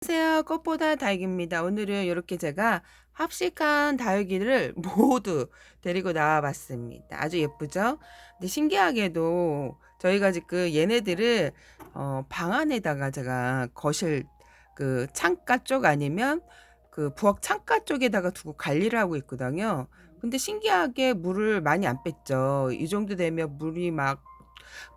안녕하세요. 꽃보다 다육입니다. 오늘은 이렇게 제가 합식한 다육이를 모두 데리고 나와 봤습니다. 아주 예쁘죠? 근데 신기하게도 저희가 지금 얘네들을 방 안에다가 제가 거실 그 창가 쪽 아니면 그 부엌 창가 쪽에다가 두고 관리를 하고 있거든요. 근데 신기하게 물을 많이 안 뺐죠. 이 정도 되면 물이 막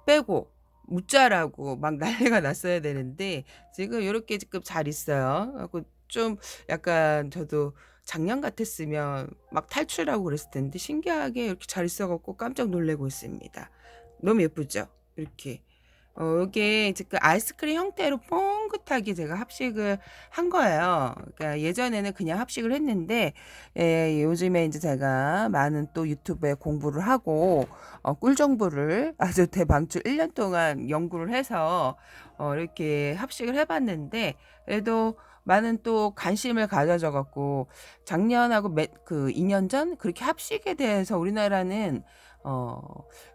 빼고 묻자라고 막 난리가 났어야 되는데 지금 요렇게 지금 잘 있어요. 그래 갖고 좀 약간 저도 작년 같았으면 막 탈출하고 그랬을 텐데 신기하게 이렇게 잘 있어 갖고 깜짝 놀라고 있습니다. 너무 예쁘죠? 이렇게. 요게 지금 아이스크림 형태로 뽀긋하게 제가 합식을 한 거예요. 그러니까 예전에는 그냥 합식을 했는데 요즘에 이제 제가 많은 또 유튜브에 공부를 하고 꿀 정보를 아주 대방출 1년 동안 연구를 해서 이렇게 합식을 해봤는데 그래도 많은 또 관심을 가져져 갖고 작년하고 그 2년 전 그렇게 합식에 대해서 우리나라는 어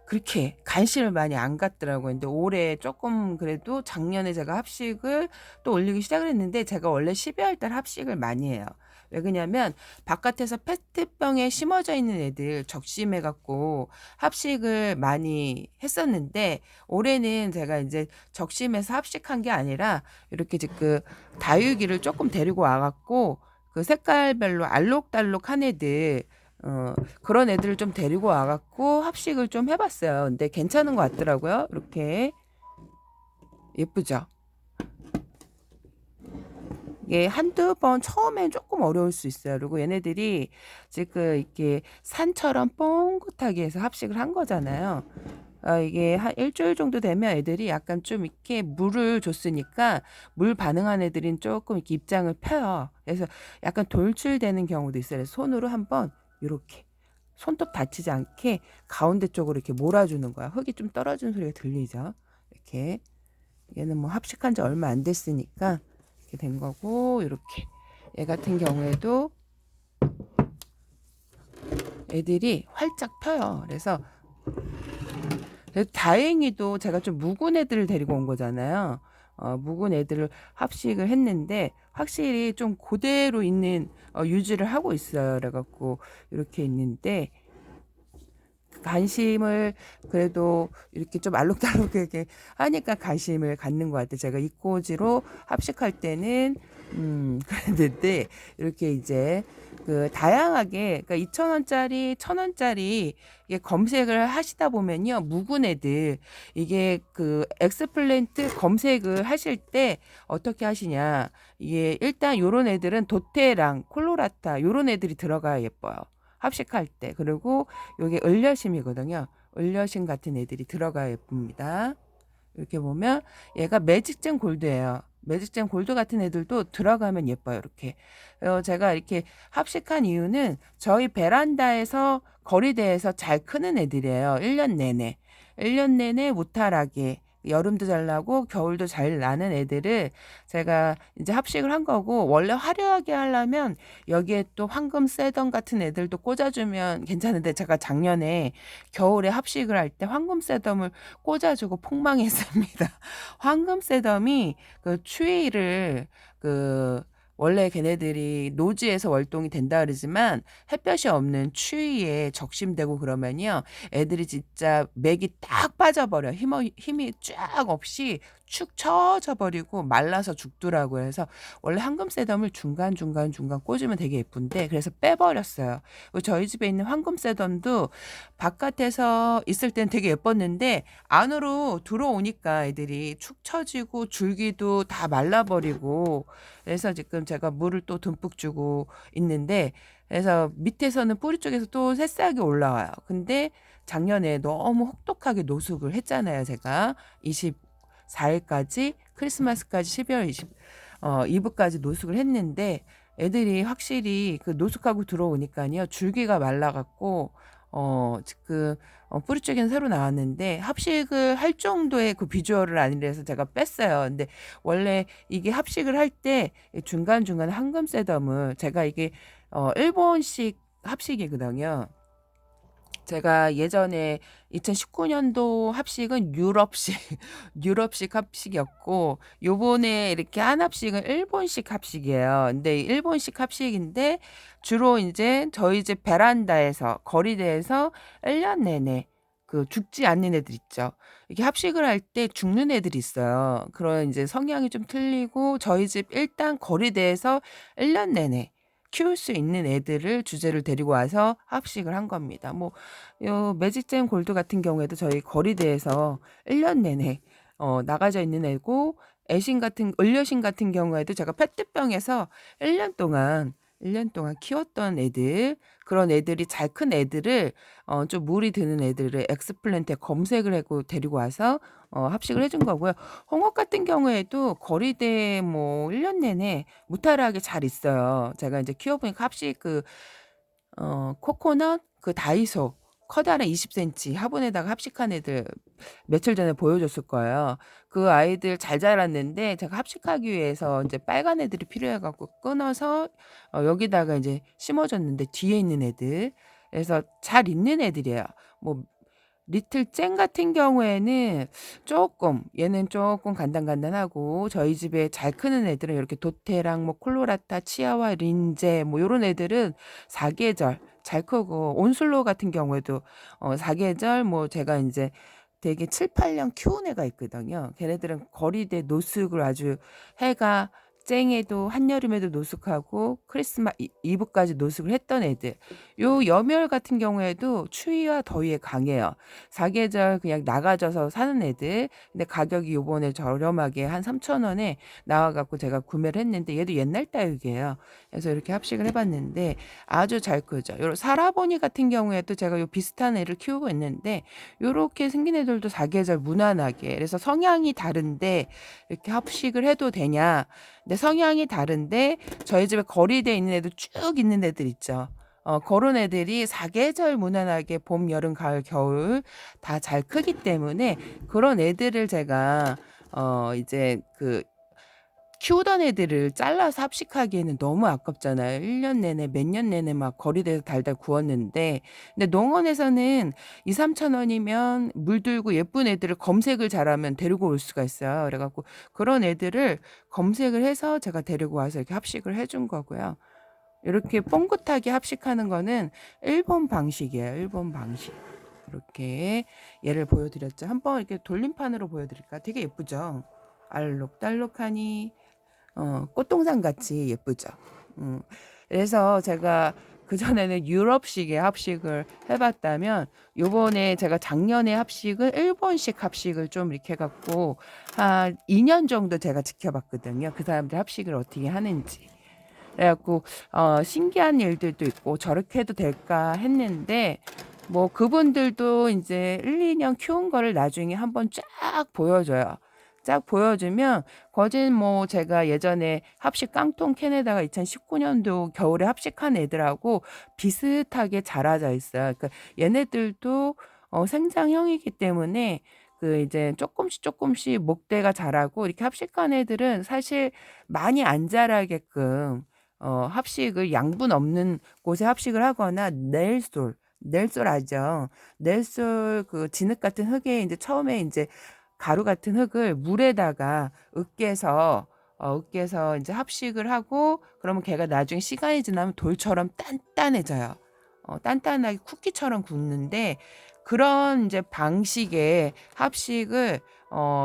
그렇게 관심을 많이 안 갖더라고요. 근데 올해 조금 그래도 작년에 제가 합식을 또 올리기 시작을 했는데 제가 원래 12월 달 합식을 많이 해요. 왜 그러냐면 바깥에서 페트병에 심어져 있는 애들 적심해 갖고 합식을 많이 했었는데 올해는 제가 이제 적심해서 합식한 게 아니라 이렇게 지금 다육이를 조금 데리고 와 갖고 그 색깔별로 알록달록한 애들 그런 애들을 좀 데리고 와 갖고 합식을 좀 해 봤어요. 근데 괜찮은 것 같더라고요. 이렇게 예쁘죠? 이게 한두 번 처음엔 조금 어려울 수 있어요. 그리고 얘네들이 지금 이렇게 산처럼 뽕긋하게 해서 합식을 한 거잖아요. 이게 한 일주일 정도 되면 애들이 약간 좀 이렇게 물을 줬으니까 물 반응한 애들은 조금 이렇게 입장을 펴요. 그래서 약간 돌출되는 경우도 있어요. 그래서 손으로 한번 요렇게 손톱 다치지 않게 가운데 쪽으로 이렇게 몰아주는 거야. 흙이 좀 떨어지는 소리가 들리죠? 이렇게. 얘는 뭐 합식한 지 얼마 안 됐으니까 이렇게 된 거고, 이렇게. 얘 같은 경우에도 애들이 활짝 펴요. 그래서 다행히도 제가 좀 묵은 애들을 데리고 온 거잖아요. 묵은 애들을 합식을 했는데 확실히 좀 그대로 있는 유지를 하고 있어요. 그래갖고 이렇게 있는데 관심을 그래도 이렇게 좀 알록달록하게 하니까 관심을 갖는 것 같아요. 제가 이꼬지로 합식할 때는 그랬는데 이렇게 이제 그 다양하게 그러니까 2,000원짜리 1,000원짜리 이게 검색을 하시다 보면요. 묵은 애들 이게 그 엑스플랜트 검색을 하실 때 어떻게 하시냐. 이게 일단 요런 애들은 도테랑 콜로라타 요런 애들이 들어가야 예뻐요. 합식할 때. 그리고 요게 을려심이거든요. 을려심 같은 애들이 들어가야 예쁩니다. 이렇게 보면 얘가 매직젠 골드예요. 매직젠 골드 같은 애들도 들어가면 예뻐요. 이렇게. 제가 이렇게 합식한 이유는 저희 베란다에서 거리대에서 잘 크는 애들이에요. 1년 내내. 1년 내내 무탈하게 여름도 잘 나고 겨울도 잘 나는 애들을 제가 이제 합식을 한 거고 원래 화려하게 하려면 여기에 또 황금 세덤 같은 애들도 꽂아주면 괜찮은데 제가 작년에 겨울에 합식을 할 때 황금 세덤을 꽂아주고 폭망했습니다. 황금 세덤이 그 추위를 그 원래 걔네들이 노지에서 월동이 된다 그러지만 햇볕이 없는 추위에 적심되고 그러면요 애들이 진짜 맥이 딱 빠져버려 힘이 쫙 없이 축 처져 버리고 말라서 죽더라고요. 그래서 원래 황금 세덤을 중간 꽂으면 되게 예쁜데 그래서 빼버렸어요. 그리고 저희 집에 있는 황금 세덤도 바깥에서 있을 땐 되게 예뻤는데 안으로 들어오니까 애들이 축 처지고 줄기도 다 말라버리고 그래서 지금 제가 물을 또 듬뿍 주고 있는데 그래서 밑에서는 뿌리 쪽에서 또 새싹이 올라와요. 근데 작년에 너무 혹독하게 노숙을 했잖아요. 제가 24일까지 크리스마스까지 12월 2부까지 노숙을 했는데 애들이 확실히 그 노숙하고 들어오니까요. 줄기가 말라갖고 지금 뿌리 쪽에는 새로 나왔는데 합식을 할 정도의 그 비주얼을 아니라서 제가 뺐어요. 근데 원래 이게 합식을 할 때 중간중간 황금 세덤을 제가 이게 일본식 합식이거든요. 제가 예전에 2019년도 합식은 유럽식 유럽식 합식이었고 요번에 이렇게 한 합식은 일본식 합식이에요. 근데 일본식 합식인데 주로 인제 저희 집 베란다에서 거리대에서 1년 내내 그 죽지 않는 애들 있죠. 이게 합식을 할 때 죽는 애들이 있어요. 그런 인제 성향이 좀 틀리고 저희 집 일단 거리대에서 1년 내내 키울 수 있는 애들을 주제를 데리고 와서 합식을 한 겁니다. 뭐 요 매직잼 골드 같은 경우에도 저희 거리대에서 1년 내내 나가져 있는 애고, 애신 같은 을려신 같은 경우에도 제가 페트병에서 1년 동안 1년 동안 키웠던 애들, 그런 애들이 잘 큰 애들을 좀 물이 드는 애들을 엑스플랜트에 검색을 하고 데리고 와서 합식을 해준 거고요. 홍업 같은 경우에도 거리대에 뭐 1년 내내 무탈하게 잘 있어요. 제가 인제 키워 보니까 합식 코코넛 그 다이소 커다란 20 센티 화분에다가 합식한 애들 며칠 전에 보여줬을 거예요. 그 아이들 잘 자랐는데 제가 합식하기 위해서 인제 빨간 애들이 필요해 갖고 끊어서 여기다가 인제 심어 줬는데 뒤에 있는 애들. 그래서 잘 있는 애들이에요. 뭐 리틀 쨍 같은 경우에는 쪼끔 얘는 쪼끔 간단간단하고, 저희 집에 잘 크는 애들은 이렇게 도테랑 뭐 콜로라타, 치아와 린제 뭐 요런 애들은 사계절 잘 크고, 온슬로우 같은 경우에도 사계절 뭐 제가 인제 되게 7-8년 키운 애가 있거든요. 걔네들은 거리대 노숙을 아주 해가 쨍해도 한여름에도 노숙하고 크리스마 이브까지 노숙을 했던 애들. 요 여멸 같은 경우에도 추위와 더위에 강해요. 사계절 그냥 나가져서 사는 애들. 근데 가격이 요번에 저렴하게 한 3천 원에 나와 갖고 제가 구매를 했는데 얘도 옛날 다육이에요. 그래서 이렇게 합식을 해 봤는데 아주 잘 크죠. 요런 사라보니 같은 경우에도 제가 요 비슷한 애를 키우고 있는데 요렇게 생긴 애들도 사계절 무난하게, 그래서 성향이 다른데 이렇게 합식을 해도 되냐. 근데 성향이 다른데 저희 집에 거리대에 있는 애들 쭉 있는 애들 있죠. 고런 애들이 사계절 무난하게 봄, 여름, 가을, 겨울 다 잘 크기 때문에 그런 애들을 제가 이제 그 키우던 애들을 잘라서 합식하기에는 너무 아깝잖아요. 1년 내내 몇 년 내내 막 거리대에서 달달 구웠는데. 근데 농원에서는 2-3천 원이면 물들고 예쁜 애들을 검색을 잘하면 데리고 올 수가 있어요. 그래 갖고 그런 애들을 검색을 해서 제가 데리고 와서 이렇게 합식을 해준 거고요. 이렇게 뻥긋하게 합식하는 거는 일본 방식이에요. 일본 방식. 이렇게 예를 보여 드렸죠. 한번 이렇게 돌림판으로 보여 드릴까요? 되게 예쁘죠? 알록달록하니 꽃동산 같이 예쁘죠. 음. 그래서 제가 그전에는 유럽식의 합식을 해 봤다면 요번에 제가 작년에 합식은 일본식 합식을 좀 이렇게 해 갖고 한 2년 정도 제가 지켜봤거든요. 그 사람들 합식을 어떻게 하는지. 그래 갖고 신기한 일들도 있고 '저렇게 해도 될까?' 했는데, 뭐 그분들도 인제 1-2년 키운 거를 나중에 한번 쫙 보여줘요. 쫙 보여주면 거진 뭐 제가 예전에 합식 깡통 캔에다가 2019 년도 겨울에 합식한 애들하고 비슷하게 자라져 있어요. 그러니까 얘네들도 생장형이기 때문에 그 이제 쪼끔씩 목대가 자라고, 이렇게 합식한 애들은 사실 많이 안 자라게끔 합식을 양분 없는 곳에 합식을 하거나 넬솔 아죠? 넬솔 그 진흙 같은 흙에 인제 처음에 인제 가루 같은 흙을 물에다가 으깨서 인제 합식을 하고, 그러면 걔가 나중에 시간이 지나면 돌처럼 단단해져요. 단단하게 쿠키처럼 굳는데, 그런 인제 방식의 합식을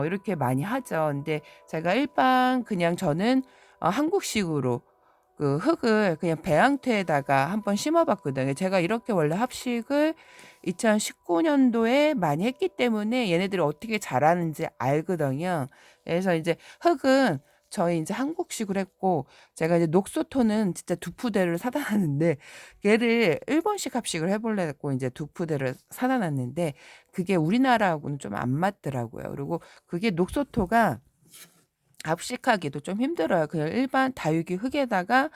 이렇게 많이 하죠. 근데 제가 일반 그냥 저는 한국식으로 그 흙을 그냥 배양토에다가 한번 심어 봤거든요. 제가 이렇게 원래 합식을 2019 년도에 많이 했기 때문에 얘네들이 어떻게 자라는지 알거든요. 그래서 인제 흙은 저희 인제 한국식으로 했고, 제가 이제 녹소토는 진짜 두 푸대를 사다 놨는데, 걔를 일본식 합식을 해 볼래 갖고 인제 두 푸대를 사다 놨는데 그게 우리나라하고는 좀 안 맞더라고요. 그리고 그게 녹소토가 합식하기도 좀 힘들어요. 그냥 일반 다육이 흙에다가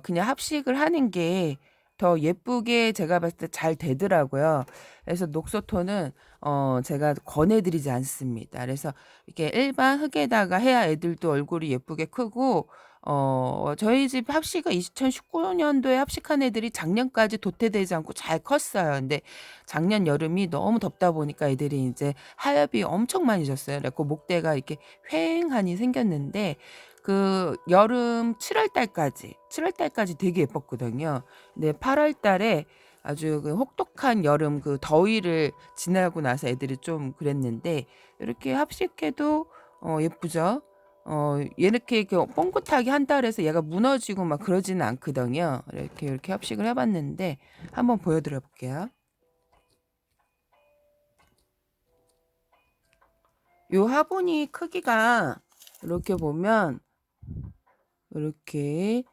그냥 합식을 하는 게 더 예쁘게 제가 봤을 때 잘 되더라고요. 그래서 녹소토는 제가 권해 드리지 않습니다. 그래서 이렇게 일반 흙에다가 해야 애들도 얼굴이 예쁘게 크고 저희 집 합식은 2019년도에 합식한 애들이 작년까지 도태되지 않고 잘 컸어요. 근데 작년 여름이 너무 덥다 보니까 애들이 이제 하엽이 엄청 많이 졌어요. 그래갖고 목대가 이렇게 휑하니 생겼는데 그 여름 7월 달까지 되게 예뻤거든요. 근데 8월 달에 아주 그 혹독한 여름 그 더위를 지나고 나서 애들이 좀 그랬는데 이렇게 합식해도 예쁘죠. 이렇게 뻥긋하게 한다 그래서 얘가 무너지고 막 그러지는 않거든요. 이렇게 합식을 해봤는데 한번 보여드려 볼게요. 요 화분이 크기가 이렇게 보면 이렇게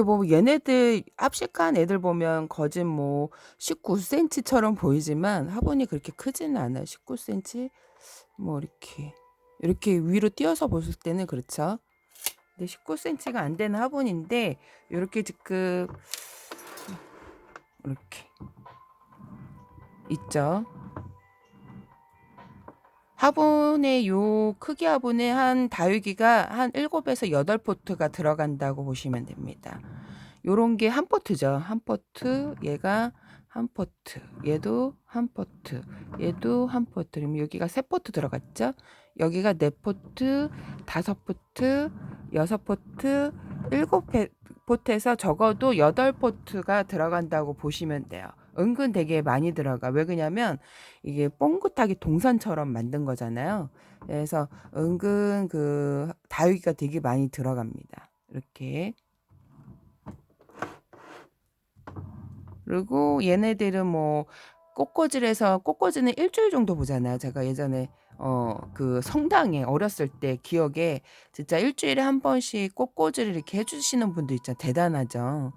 보면 얘네들 합식한 애들 보면 거진 뭐 19cm처럼 보이지만 화분이 그렇게 크지는 않아요. 19cm 뭐 이렇게 위로 띄어서 보실 때는 그렇죠. 근데 19cm가 안 되는 화분인데 이렇게 지금 이렇게 있죠. 화분의 요 크기 화분에 한 다육이가 한 7에서 8포트가 들어간다고 보시면 됩니다. 요런 게 한 포트죠. 한 포트, 얘가 한 포트, 얘도 한 포트, 얘도 한 포트. 그럼 여기가 3포트 들어갔죠? 여기가 4포트, 5포트, 6포트, 7포트에서 적어도 8포트가 들어간다고 보시면 돼요. 은근 되게 많이 들어가. 왜 그러냐면 이게 뽕긋하게 동산처럼 만든 거잖아요. 그래서 은근 그 다육이가 되게 많이 들어갑니다. 이렇게. 그리고 얘네들은 뭐 꽃꽂이는 일주일 정도 보잖아요. 제가 예전에 그 성당에 어렸을 때 기억에 진짜 일주일에 한 번씩 꽃꽂이를 이렇게 해주시는 분도 있잖아요. 대단하죠.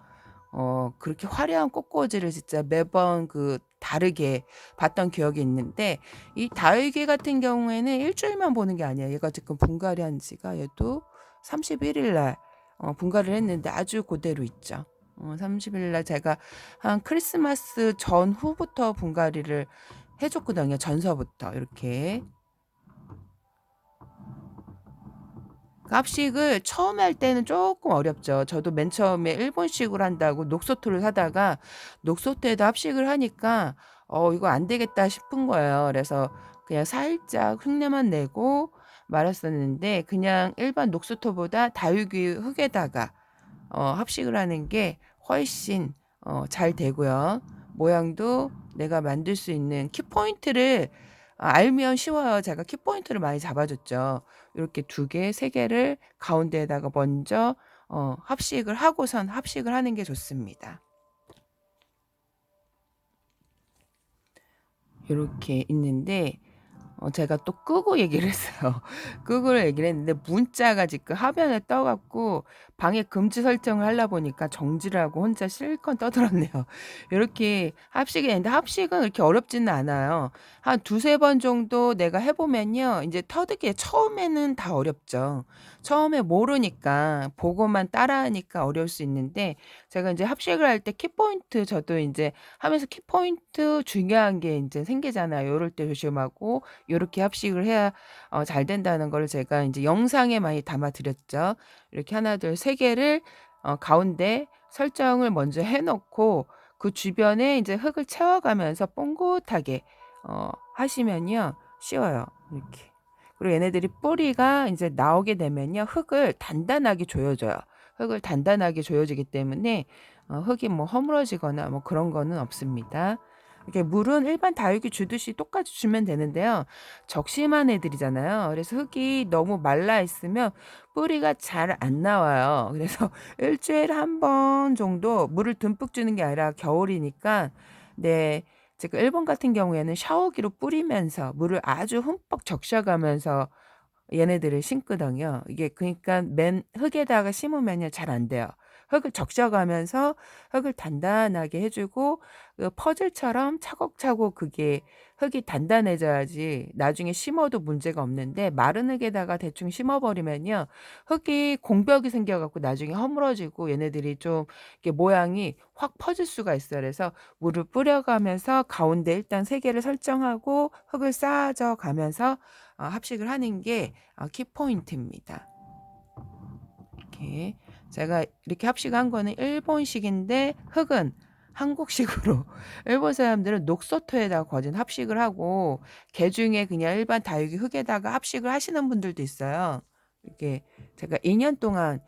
그렇게 화려한 꽃꽂이를 진짜 매번 그 다르게 봤던 기억이 있는데 이 다육이 같은 경우에는 일주일만 보는 게 아니에요. 얘가 지금 분갈이 한 지가 얘도 31일 날 분갈이를 했는데 아주 그대로 있죠. 30일 날 제가 한 크리스마스 전후부터 분갈이를 해줬거든요. 전서부터 이렇게. 합식을 처음에 할 때는 조금 어렵죠. 저도 맨 처음에 일본식으로 한다고 녹소토를 사다가 녹소토에다 합식을 하니까 이거 안 되겠다 싶은 거예요. 그래서 그냥 살짝 흙내만 내고 말았었는데 그냥 일반 녹소토보다 다육이 흙에다가 합식을 하는 게 훨씬 잘 되고요. 모양도 내가 만들 수 있는 키포인트를 알면 쉬워요. 제가 키포인트를 많이 잡아줬죠. 이렇게 2개, 3개를 가운데에다가 먼저 합식을 하고선 합식을 하는 게 좋습니다. 이렇게 있는데 제가 또 끄고 얘기를 했어요. 끄고 얘기를 했는데 문자가 지금 화면에 떠갖고 방해 금지 설정을 하려 보니까 정지를 하고 혼자 실컷 떠들었네요. 이렇게 합식이 되는데 합식은 그렇게 어렵지는 않아요. 한 2-3번 정도 내가 해보면요. 이제 터득이 처음에는 다 어렵죠. 처음에 모르니까 보고만 따라하니까 어려울 수 있는데 제가 이제 합식을 할 때 키포인트 저도 이제 하면서 키포인트 중요한 게 이제 생기잖아요. 요럴 때 조심하고 요렇게 합식을 해야 잘 된다는 걸 제가 인제 영상에 많이 담아 드렸죠. 이렇게 하나 둘 세 개를 가운데 설정을 먼저 해 놓고 그 주변에 인제 흙을 채워 가면서 뽕긋하게 하시면요 쉬워요. 이렇게. 그리고 얘네들이 뿌리가 인제 나오게 되면요 흙을 단단하게 조여 줘요. 흙을 단단하게 조여 주기 때문에 흙이 뭐 허물어지거나 뭐 그런 거는 없습니다. 이렇게 물은 일반 다육이 주듯이 똑같이 주면 되는데요. 적심한 애들이잖아요. 그래서 흙이 너무 말라 있으면 뿌리가 잘 안 나와요. 그래서 일주일에 한 번 정도 물을 듬뿍 주는 게 아니라 겨울이니까 네. 지금 일본 같은 경우에는 샤워기로 뿌리면서 물을 아주 흠뻑 적셔가면서 얘네들을 심거든요. 이게 그러니까 맨 흙에다가 심으면요 잘 안 돼요. 흙을 적셔가면서 흙을 단단하게 해 주고 그 퍼즐처럼 차곡차곡 그게 흙이 단단해져야지 나중에 심어도 문제가 없는데 마른 흙에다가 대충 심어 버리면요. 흙이 공벽이 생겨 갖고 나중에 허물어지고 얘네들이 좀 이렇게 모양이 확 퍼질 수가 있어요. 그래서 물을 뿌려 가면서 가운데 일단 3 개를 설정하고 흙을 쌓아줘 가면서 합식을 하는 게 키포인트입니다. 이렇게. 이렇게 제가 이렇게 합식한 거는 일본식인데 흙은 한국식으로 일본 사람들은 녹소토에다가 거진 합식을 하고 개중에 그냥 일반 다육이 흙에다가 합식을 하시는 분들도 있어요. 이렇게 제가 2년 동안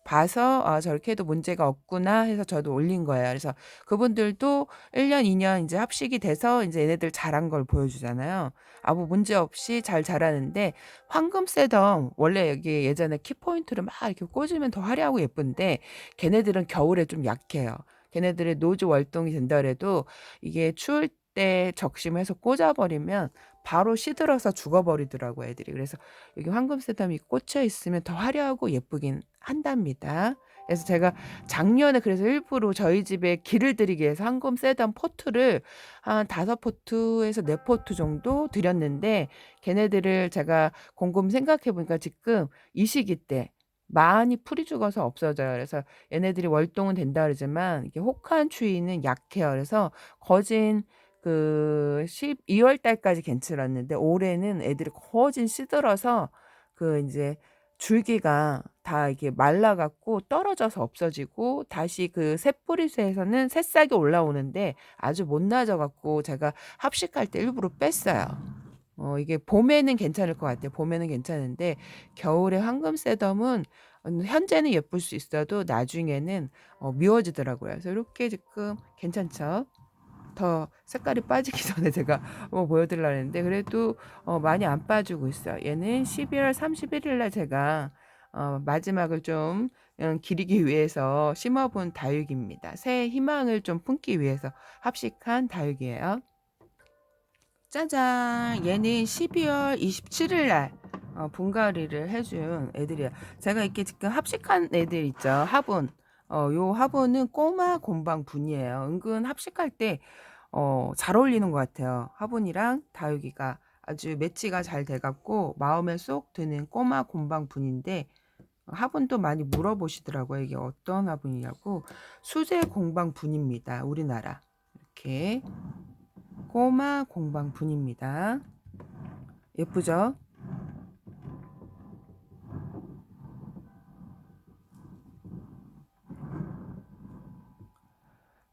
봐서 저렇게 해도 문제가 없구나 해서 저도 올린 거예요. 그래서 그분들도 1년, 2년 이제 합식이 돼서 이제 얘네들 자란 걸 보여주잖아요. 아무 문제 없이 잘 자라는데 황금새덤 원래 여기 예전에 키포인트를 막 이렇게 꽂으면 더 화려하고 예쁜데 걔네들은 겨울에 좀 약해요. 걔네들의 노즈 월동이 된다 그래도 이게 추울 때 적심해서 꽂아버리면 바로 시들어서 죽어버리더라고 애들이. 그래서 여기 황금새덤이 꽂혀 있으면 더 화려하고 예쁘긴 한답니다. 그래서 제가 작년에 그래서 일부러 저희 집에 기를 드리기 위해서 황금새덤 포트를 한 5포트에서 4포트 정도 드렸는데 걔네들을 제가 곰곰 생각해 보니까 지금 이 시기 때 많이 풀이 죽어서 없어져요. 그래서 얘네들이 월동은 된다 그러지만 이게 혹한 추위는 약해요. 그래서 거진 그 12월 달까지 괜찮았는데 올해는 애들이 거진 시들어서 그 이제 줄기가 다 이렇게 말라 갖고 떨어져서 없어지고 다시 그 새뿌리새에서는 새싹이 올라오는데 아주 못 나져 갖고 제가 합식할 때 일부러 뺐어요. 이게 봄에는 괜찮을 것 같아요. 봄에는 괜찮은데 겨울에 황금새덤은 현재는 예쁠 수 있어도 나중에는 미워지더라고요. 그래서 이렇게 지금 괜찮죠? 더 색깔이 빠지기 전에 제가 보여드리려고 했는데 그래도 많이 안 빠지고 있어요. 얘는 12월 31일 날 제가 마지막을 좀 기리기 위해서 심어본 다육입니다. 새해 희망을 좀 품기 위해서 합식한 다육이에요. 짜잔! 얘는 12월 27일 날 분갈이를 해준 애들이에요. 제가 이렇게 지금 합식한 애들 있죠. 화분. 요 화분은 꼬마 곰방 분이에요. 은근 합식할 때 잘 어울리는 것 같아요. 화분이랑 다육이가 아주 매치가 잘 돼갖고 마음에 쏙 드는 꼬마 곰방 분인데 화분도 많이 물어보시더라고요. 이게 어떤 화분이냐고. 수제 공방 분입니다. 우리나라. 이렇게 꼬마 공방 분입니다. 예쁘죠?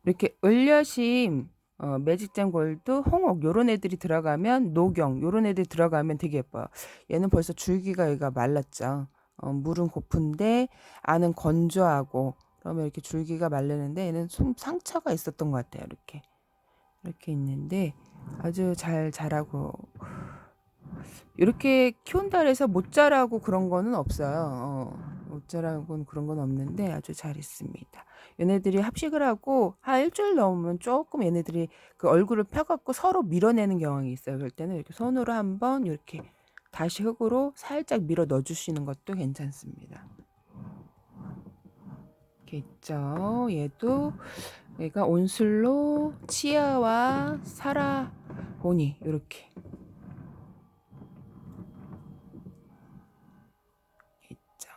이렇게 을려심 매직잼 골드, 홍옥 요런 애들이 들어가면 노경 요런 애들이 들어가면 되게 예뻐요. 얘는 벌써 줄기가 여기가 말랐죠. 물은 고픈데 안은 건조하고 그러면 이렇게 줄기가 마르는데 얘는 상처가 있었던 것 같아요. 이렇게 있는데 아주 잘 자라고 이렇게 키운다 해서 못 자라고 그런 거는 없어요. 못 자라고 그런 건 없는데 아주 잘 있습니다. 얘네들이 합식을 하고 한 일주일 넘으면 조금 얘네들이 그 얼굴을 펴갖고 서로 밀어내는 경향이 있어요. 그럴 때는 이렇게 손으로 한번 이렇게 다시 흙으로 살짝 밀어 넣어주시는 것도 괜찮습니다. 이렇게 있죠. 얘가 온슬로 치아와 사라보니 이렇게 있죠.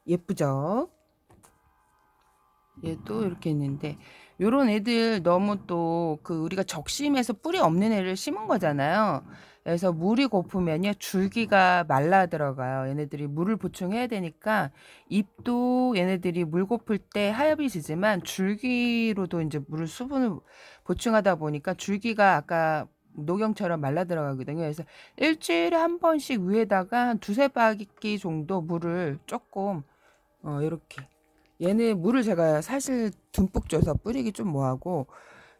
예쁘죠? 얘도 이렇게 있는데 요런 애들 너무 또 그 우리가 적심해서 뿌리 없는 애를 심은 거잖아요. 그래서 물이 고프면요 줄기가 말라 들어가요. 얘네들이 물을 보충해야 되니까 잎도 얘네들이 물 고플 때 하엽이 지지만 줄기로도 이제 물을 수분을 보충하다 보니까 줄기가 아까 녹용처럼 말라 들어가거든요. 그래서 일주일에 한 번씩 위에다가 한 두세 바퀴 정도 물을 조금 이렇게 얘는 물을 제가 사실 듬뿍 줘서 뿌리기 좀 뭐하고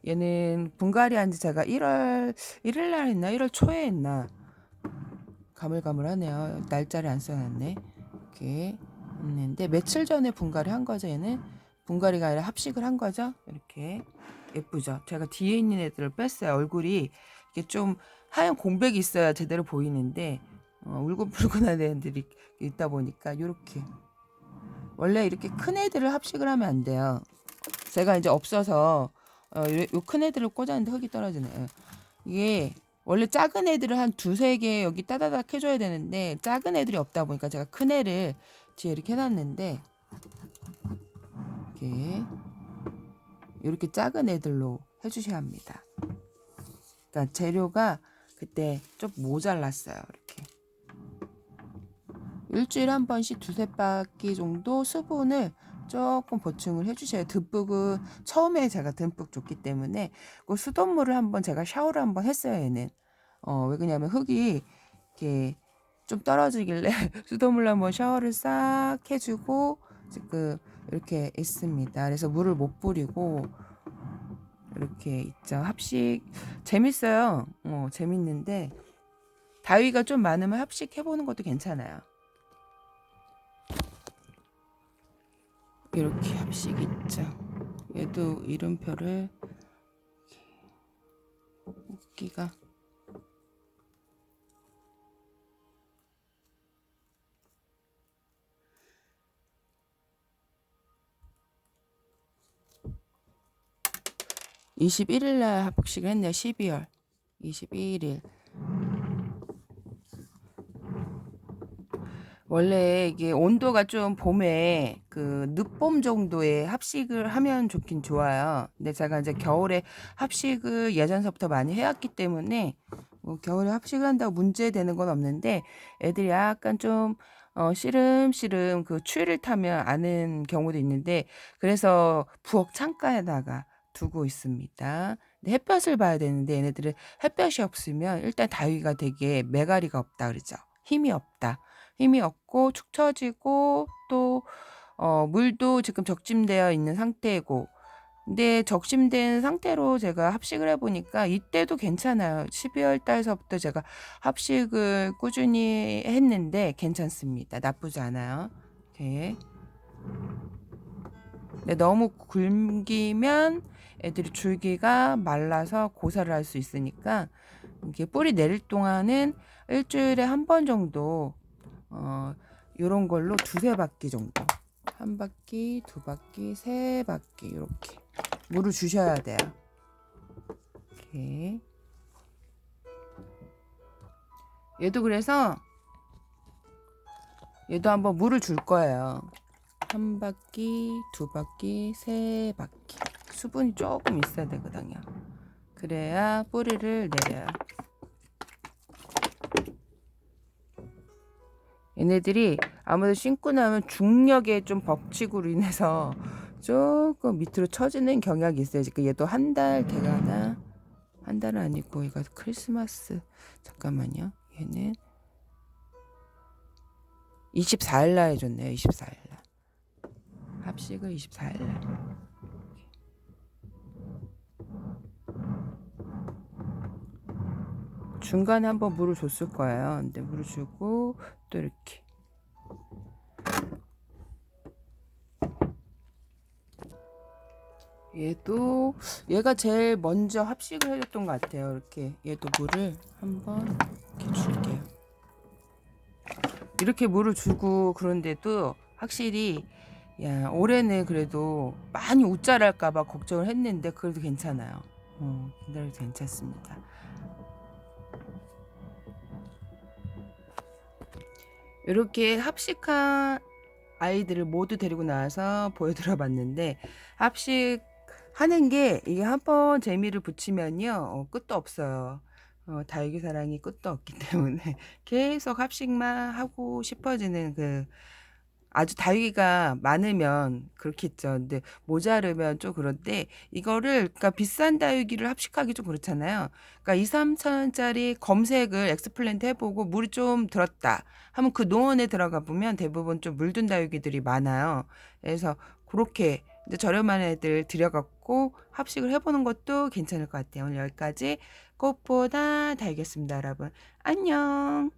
얘는 분갈이 한지 제가 1월 1일 날 했나 1월 초에 했나 가물가물하네요. 날짜를 안 써놨네. 이렇게 했는데 며칠 전에 분갈이 한 거죠. 얘는 분갈이가 아니라 합식을 한 거죠. 이렇게 예쁘죠. 제가 뒤에 있는 애들을 뺐어요. 얼굴이 이게 좀 하얀 공백이 있어야 제대로 보이는데 울긋불긋한 애들이 있다 보니까 이렇게 원래 이렇게 큰 애들을 합식을 하면 안 돼요. 제가 이제 없어서 요 큰 애들을 꽂았는데 흙이 떨어지네요. 이게 원래 작은 애들을 한 두세 개 여기 따다닥 해줘야 되는데 작은 애들이 없다 보니까 제가 큰 애를 뒤에 이렇게 해놨는데 이렇게 작은 애들로 해주셔야 합니다. 그러니까 재료가 그때 좀 모자랐어요. 이렇게 일주일에 한 번씩 두세 바퀴 정도 수분을 조금 보충을 해주셔요. 듬뿍은 처음에 제가 듬뿍 줬기 때문에 그 수돗물을 한번 제가 샤워를 한번 했어요. 얘는 왜 그러냐면 흙이 이렇게 좀 떨어지길래 수돗물로 한번 샤워를 싹 해주고 지금 이렇게 있습니다. 그래서 물을 못 뿌리고 이렇게 있죠. 합식 재밌어요. 재밌는데 다위가 좀 많으면 합식 해보는 것도 괜찮아요. 이렇게 합식 있죠. 얘도 이름표를 웃기가 21일 날 합식을 했네요. 12월 21일. 원래 이게 온도가 좀 봄에 그 늦봄 정도의 합식을 하면 좋긴 좋아요. 근데 제가 이제 겨울에 합식을 예전서부터 많이 해왔기 때문에 뭐 겨울에 합식을 한다고 문제되는 건 없는데 애들이 약간 좀 씨름씨름 그 추위를 타면 아는 경우도 있는데 그래서 부엌 창가에다가 두고 있습니다. 근데 햇볕을 봐야 되는데 얘네들은 햇볕이 없으면 일단 다위가 되게 매가리가 없다 그러죠. 힘이 없다. 힘이 없고 축 처지고 또 물도 지금 적심되어 있는 상태고 근데 적심된 상태로 제가 합식을 해보니까 이때도 괜찮아요. 12월 달서부터 제가 합식을 꾸준히 했는데 괜찮습니다. 나쁘지 않아요. 이렇게. 근데 너무 굶기면 애들이 줄기가 말라서 고사를 할 수 있으니까 이게 뿌리 내릴 동안은 일주일에 한 번 정도 요런 걸로 두세 바퀴 정도 한 바퀴 두 바퀴 세 바퀴 이렇게 물을 주셔야 돼요. 이렇게 얘도 그래서 얘도 한번 물을 줄 거예요. 한 바퀴 두 바퀴 세 바퀴 수분이 조금 있어야 되거든요. 그래야 뿌리를 내려요. 얘네들이 아무래도 신고 나면 중력의 좀 법칙으로 인해서 조금 밑으로 처지는 경향이 있어요. 지금 얘도 한 달 돼가나? 한 달은 아니고 이거 크리스마스 잠깐만요. 얘는 24일 날 해줬네요. 24일 날 합식을 24일 날. 중간에 한번 물을 줬을 거예요. 근데 물을 주고 또 이렇게 얘가 제일 먼저 합식을 해줬던 것 같아요. 이렇게 얘도 물을 한번 이렇게 줄게요. 이렇게 물을 주고 그런데도 확실히 야 올해는 그래도 많이 웃자랄까봐 걱정을 했는데 그래도 괜찮아요. 그래도 괜찮습니다. 이렇게 합식한 아이들을 모두 데리고 나와서 보여드려 봤는데 합식 하는 게 이게 한번 재미를 붙이면요 끝도 없어요. 다육이 사랑이 끝도 없기 때문에 계속 합식만 하고 싶어지는 그 아주 다육이가 많으면 그렇겠죠. 근데 모자르면 좀 그런데 이거를 그러니까 비싼 다육이를 합식하기 좀 그렇잖아요. 그러니까 2, 3천 원짜리 검색을 엑스플랜트 해보고 물이 좀 들었다 하면 그 농원에 들어가 보면 대부분 좀 물든 다육이들이 많아요. 그래서 그렇게 이제 저렴한 애들 들여갖고 합식을 해보는 것도 괜찮을 것 같아요. 오늘 여기까지 꽃보다 다육이었습니다, 여러분. 안녕.